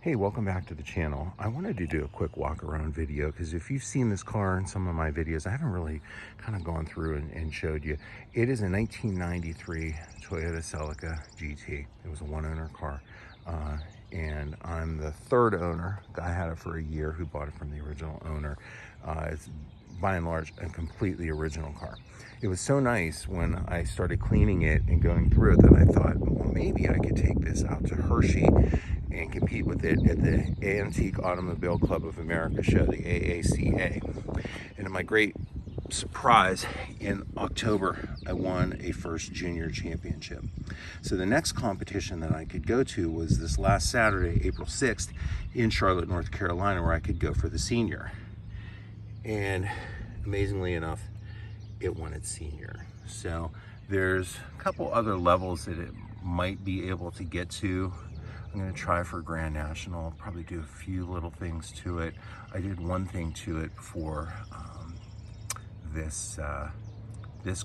Hey, welcome back to the channel. I wanted to do a quick walk around video because if you've seen this car in some of my videos, I haven't really kind of gone through and showed you. It is a 1993 Toyota Celica GT. It was a one-owner car, and I'm the third owner. I had it for a year who bought it from the original owner. It's by and large a completely original car. It was so nice when I started cleaning it and going through it that I thought, well, maybe I could take this out to Hershey and compete with it at the Antique Automobile Club of America show, the AACA. And to my great surprise, in October, I won a first junior championship. So the next competition that I could go to was this last Saturday, April 6th, in Charlotte, North Carolina, where I could go for the senior. And amazingly enough, it won its senior. So there's a couple other levels that it might be able to get to. I'm going to try for Grand National, probably do a few little things to it. I did one thing to it for this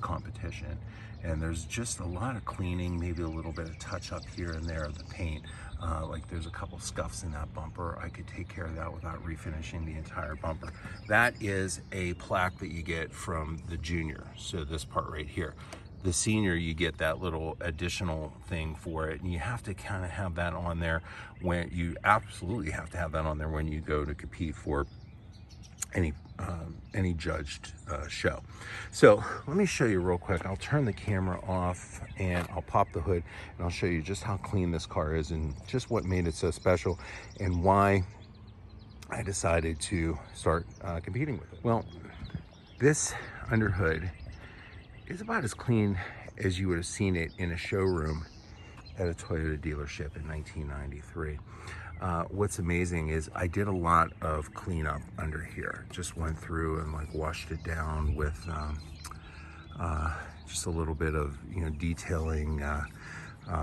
competition, and there's just a lot of cleaning, maybe a little bit of touch up here and there of the paint. Like there's a couple scuffs in that bumper. I could take care of that without refinishing the entire bumper. That is a plaque that you get from the junior, so this part right here. The senior, you get that little additional thing for it, and you have to kind of have that on there when you absolutely have to have that on there when you go to compete for any judged show. So let me show you real quick. I'll turn the camera off and I'll pop the hood and I'll show you just how clean this car is and just what made it so special and why I decided to start competing with it. Well, this under hood is about as clean as you would have seen it in a showroom at a Toyota dealership in 1993. What's amazing is I did a lot of cleanup under here. Just went through and like washed it down with just a little bit of detailing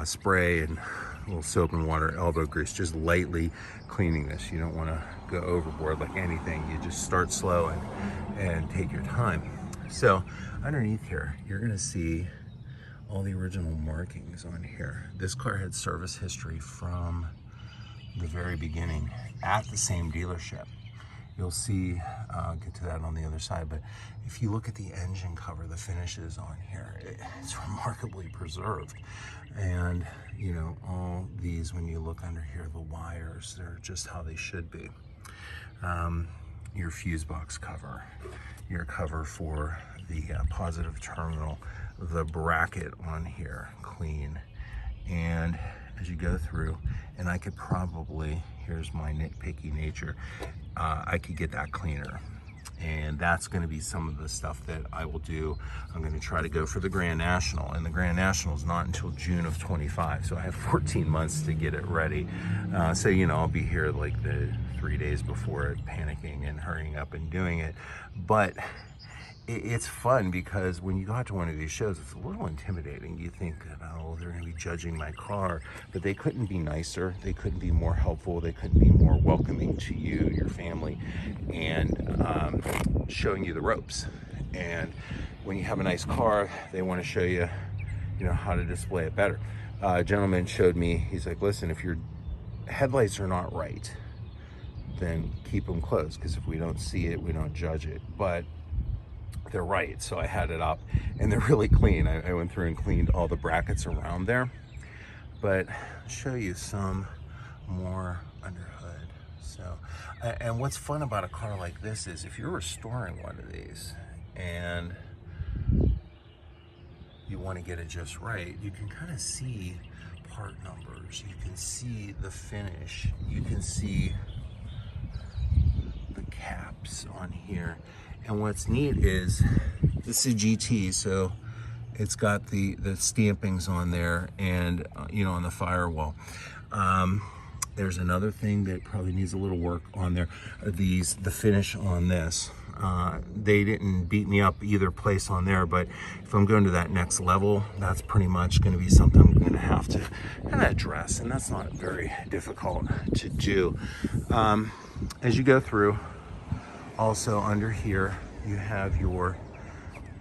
spray and a little soap and water, elbow grease, just lightly cleaning this. You don't want to go overboard like anything. You just start slow and take your time. So underneath here, you're going to see all the original markings on here. This car had service history from the very beginning at the same dealership. You'll see, I'll get to that on the other side, but if you look at the engine cover, the finishes on here, it's remarkably preserved. And all these, when you look under here, the wires, they're just how they should be. Your fuse box cover, your cover for the positive terminal, the bracket on here, clean. And as you go through, and I could probably, here's my nitpicky nature, I could get that cleaner. And that's going to be some of the stuff that I will do. I'm going to try to go for the Grand National, and the Grand National is not until June of 25, so I have 14 months to get it ready. So I'll be here like the 3 days before it, panicking and hurrying up and doing it. But it's fun because when you go out to one of these shows, it's a little intimidating. You think, oh, they're going to be judging my car, but they couldn't be nicer. They couldn't be more helpful. They couldn't be more welcoming to you, your family, and showing you the ropes. And when you have a nice car, they want to show you, how to display it better. A gentleman showed me, he's like, listen, if your headlights are not right, then keep them closed, because if we don't see it, we don't judge it. But they're right. So I had it up and they're really clean. I went through and cleaned all the brackets around there, but I'll show you some more under hood. So, and what's fun about a car like this is if you're restoring one of these and you want to get it just right, you can kind of see part numbers. You can see the finish. You can see the caps on here. And what's neat is this is a GT, so it's got the stampings on there and on the firewall. There's another thing that probably needs a little work on there. The finish on this. They didn't beat me up either place on there, but if I'm going to that next level, that's pretty much going to be something I'm going to have to kind of address, and that's not very difficult to do. As you go through, also under here, you have your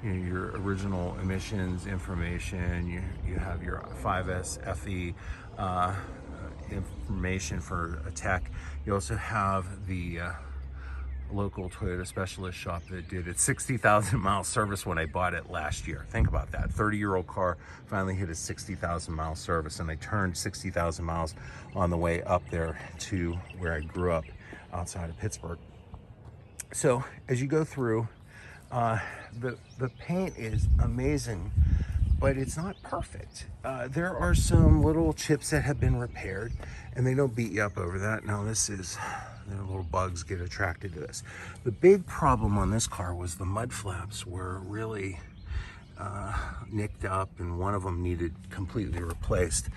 original emissions information. You have your 5S FE information for a tech. You also have the local Toyota specialist shop that did its 60,000 mile service when I bought it last year. Think about that. 30-year-old car finally hit a 60,000 mile service, and I turned 60,000 miles on the way up there to where I grew up outside of Pittsburgh. So as you go through, the paint is amazing, but it's not perfect. There are some little chips that have been repaired, and they don't beat you up over that. Now this is, the little bugs get attracted to this. The big problem on this car was the mud flaps were really nicked up, and one of them needed completely replaced.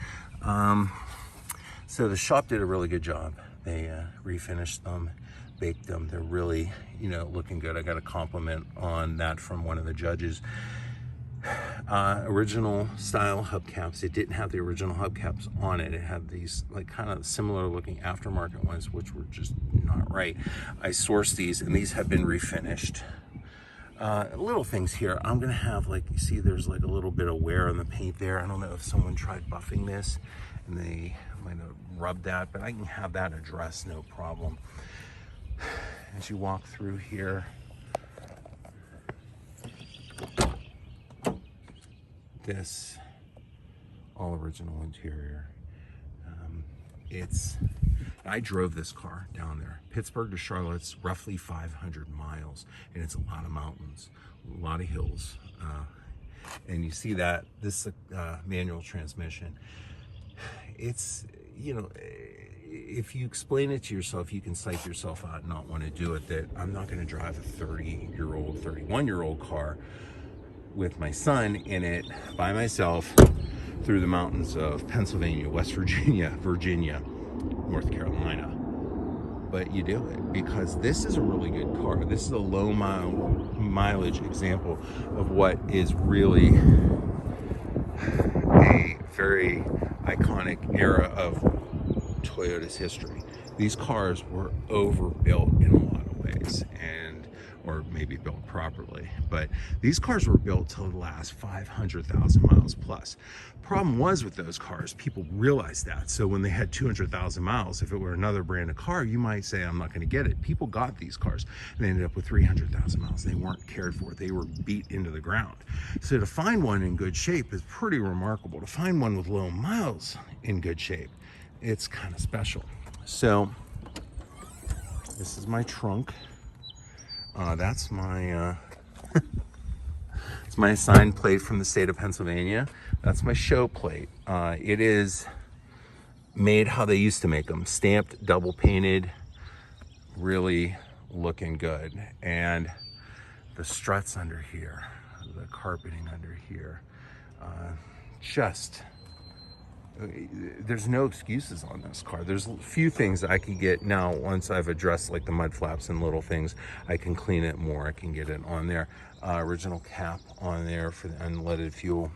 So the shop did a really good job. They refinished them, baked them. They're really, looking good. I got a compliment on that from one of the judges. Original style hubcaps. It didn't have the original hubcaps on it. It had these like kind of similar looking aftermarket ones, which were just not right. I sourced these, and these have been refinished. Little things here. I'm gonna have, like, you see there's like a little bit of wear on the paint there. I don't know if someone tried buffing this and they might have rubbed that, but I can have that addressed, no problem. As you walk through here, this all original interior. I drove this car down there. Pittsburgh to Charlotte's roughly 500 miles, and it's a lot of mountains, a lot of hills. And you see that this manual transmission. It's, if you explain it to yourself, you can psych yourself out and not want to do it, that I'm not going to drive a 30-year-old, 31-year-old car with my son in it by myself through the mountains of Pennsylvania, West Virginia, North Carolina. But you do it because this is a really good car. This is a low mileage example of what is really a very iconic era of Toyota's history. These cars were overbuilt in a lot of ways, or maybe built properly, but these cars were built to last 500,000 miles plus. Problem was with those cars, people realized that. So when they had 200,000 miles, if it were another brand of car, you might say, I'm not going to get it. People got these cars and they ended up with 300,000 miles. They weren't cared for. They were beat into the ground. So to find one in good shape is pretty remarkable. To find one with low miles in good shape, it's kind of special. So this is my trunk. That's my it's my assigned plate from the state of Pennsylvania. That's my show plate. It is made how they used to make them, stamped, double painted, really looking good. And the struts under here, the carpeting under here, there's no excuses on this car. There's a few things I can get now once I've addressed like the mud flaps and little things. I can clean it more. I can get it on there. Original cap on there for the unleaded fuel.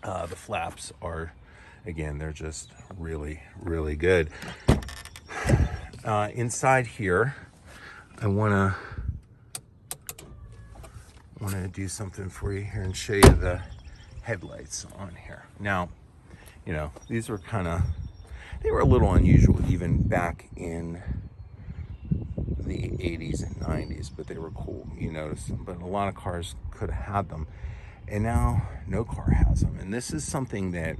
The flaps are, again, they're just really, really good. Inside here, I wanna do something for you here and show you the headlights on here. Now, these were they were a little unusual even back in the 80s and 90s, but they were cool. You notice them, but a lot of cars could have had them, and now no car has them. And this is something that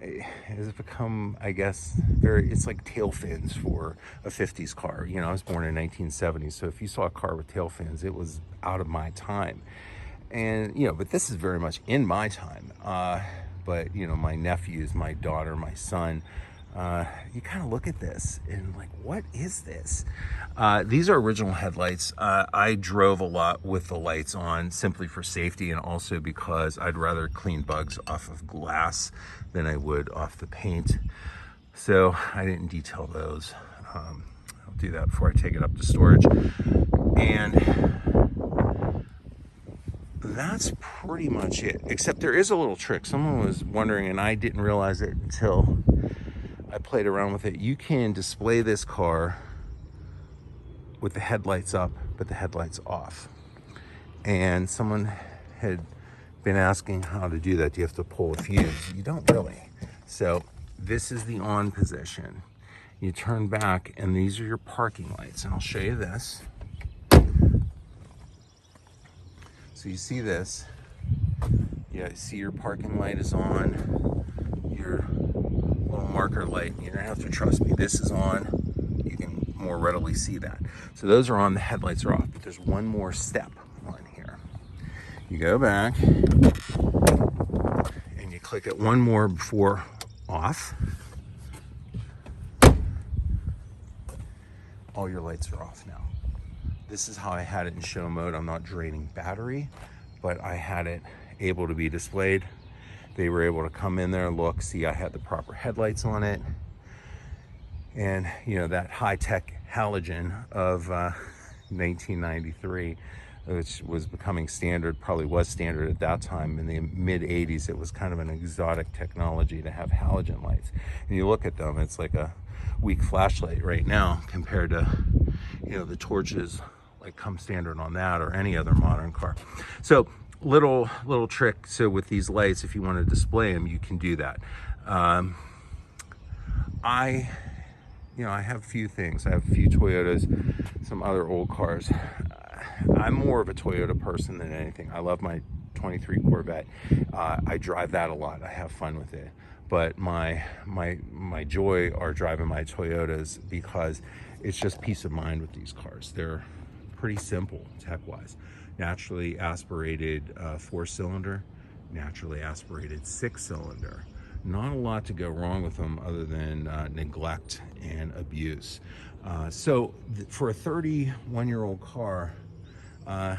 has become, I guess, it's like tail fins for a 50s car. I was born in 1970, so if you saw a car with tail fins, it was out of my time. And, but this is very much in my time. But, my nephews, my daughter, my son, you kind of look at this and like, what is this? These are original headlights. I drove a lot with the lights on simply for safety, and also because I'd rather clean bugs off of glass than I would off the paint. So I didn't detail those. I'll do that before I take it up to storage. And that's pretty much it, except there is a little trick. Someone was wondering, and I didn't realize it until I played around with it. You can display this car with the headlights up, but the headlights off. And someone had been asking how to do that. Do you have to pull a fuse? You don't really. So this is the on position. You turn back and these are your parking lights, and I'll show you this. So you see this, yeah, you see your parking light is on, your little marker light. You don't have to trust me, this is on. You can more readily see that. So those are on, the headlights are off, but there's one more step on here. You go back and you click it one more before off. All your lights are off now. This is how I had it in show mode. I'm not draining battery, but I had it able to be displayed. They were able to come in there, look, see I had the proper headlights on it. And you know, that high-tech halogen of 1993, which was becoming standard, probably was standard at that time. In the mid-80s, it was kind of an exotic technology to have halogen lights. And you look at them, it's like a weak flashlight right now compared to, you know, the torches like come standard on that or any other modern car. So little trick. So with these lights, if you want to display them, you can do that. I have a few things. I have a few Toyotas, some other old cars. I'm more of a Toyota person than anything. I love my 23 Corvette. I drive that a lot. I have fun with it. But my joy are driving my Toyotas because it's just peace of mind with these cars. They're pretty simple tech-wise. Naturally aspirated 4-cylinder, naturally aspirated 6-cylinder. Not a lot to go wrong with them other than neglect and abuse. So for a 31-year-old car,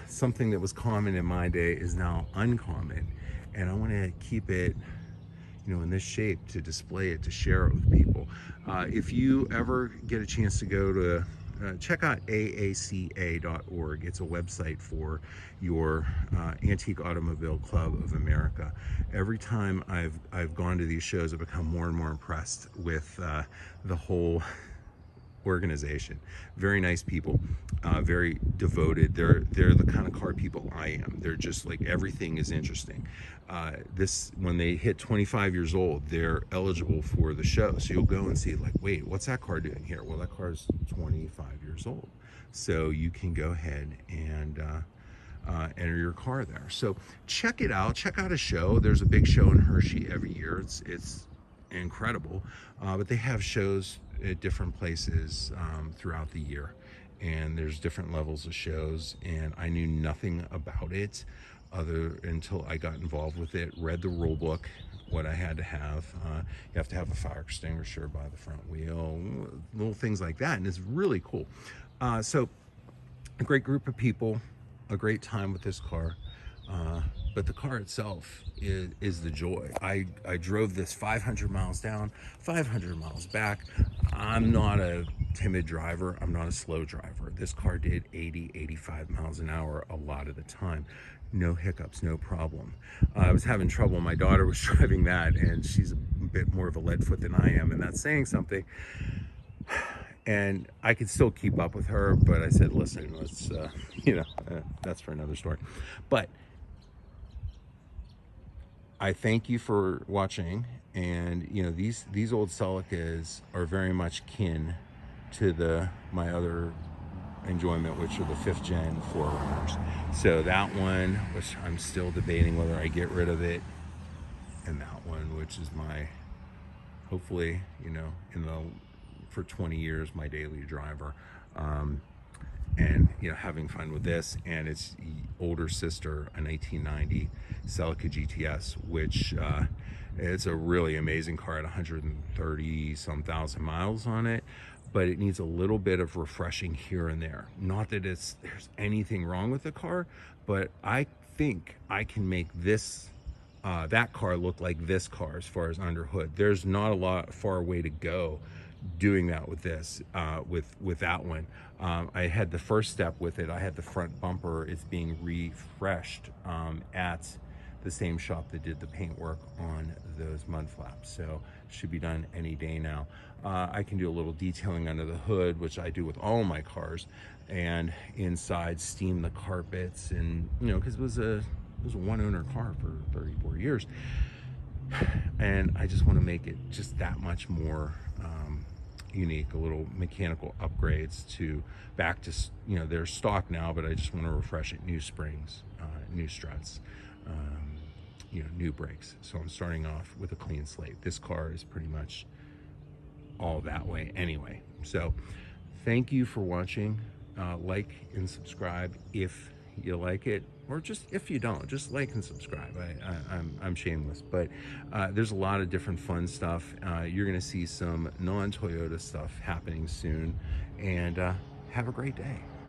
something that was common in my day is now uncommon. And I want to keep it, you know, in this shape to display it, to share it with people. If you ever get a chance to go to check out AACA.org. It's a website for your Antique Automobile Club of America. Every time I've gone to these shows, I've become more and more impressed with the whole organization. Very nice people, very devoted. They're the kind of car people I am. They're just like, everything is interesting. When they hit 25 years old, they're eligible for the show. So you'll go and see, like, wait, what's that car doing here? Well, that car's 25 years old. So you can go ahead and enter your car there. So check it out. Check out a show. There's a big show in Hershey every year. It's incredible. But they have shows at different places throughout the year. And there's different levels of shows. And I knew nothing about it until I got involved with it, read the rule book, what I had to have. You have to have a fire extinguisher by the front wheel, little things like that. And it's really cool. So a great group of people, a great time with this car. But the car itself is the joy. I drove this 500 miles down, 500 miles back. I'm not a timid driver. I'm not a slow driver. This car did 80, 85 miles an hour a lot of the time. No hiccups, no problem. I was having trouble. My daughter was driving that, and she's a bit more of a lead foot than I am, and that's saying something. And I could still keep up with her, but I said, listen, let's, that's for another story. But I thank you for watching. And, you know, these old Celicas are very much kin to my other enjoyment, which are the 5th gen 4Runners. So that one, which I'm still debating whether I get rid of it, and that one, which is my, hopefully, you know, for 20 years, my daily driver. And, you know, having fun with this, and its older sister, a 1990 Celica GTS, which it's a really amazing car at 130-some thousand miles on it, but it needs a little bit of refreshing here and there. Not that there's anything wrong with the car, but I think I can make this that car look like this car as far as under hood. There's not a far way to go doing that with this, with that one. I had the first step with it. I had the front bumper. It's being refreshed at the same shop that did the paint work on those mud flaps. So should be done any day now. I can do a little detailing under the hood, which I do with all my cars, and inside steam the carpets, and, you know, because it was a one owner car for 34 years. And I just want to make it just that much more unique. A little mechanical upgrades to back to, you know, they're stock now, but I just want to refresh it. New springs, new struts, you know, new brakes. So I'm starting off with a clean slate. This car is pretty much all that way anyway. So thank you for watching. Like and subscribe if you like it, or just if you don't, just like and subscribe. I'm shameless, but there's a lot of different fun stuff. You're gonna see some non-Toyota stuff happening soon, and have a great day.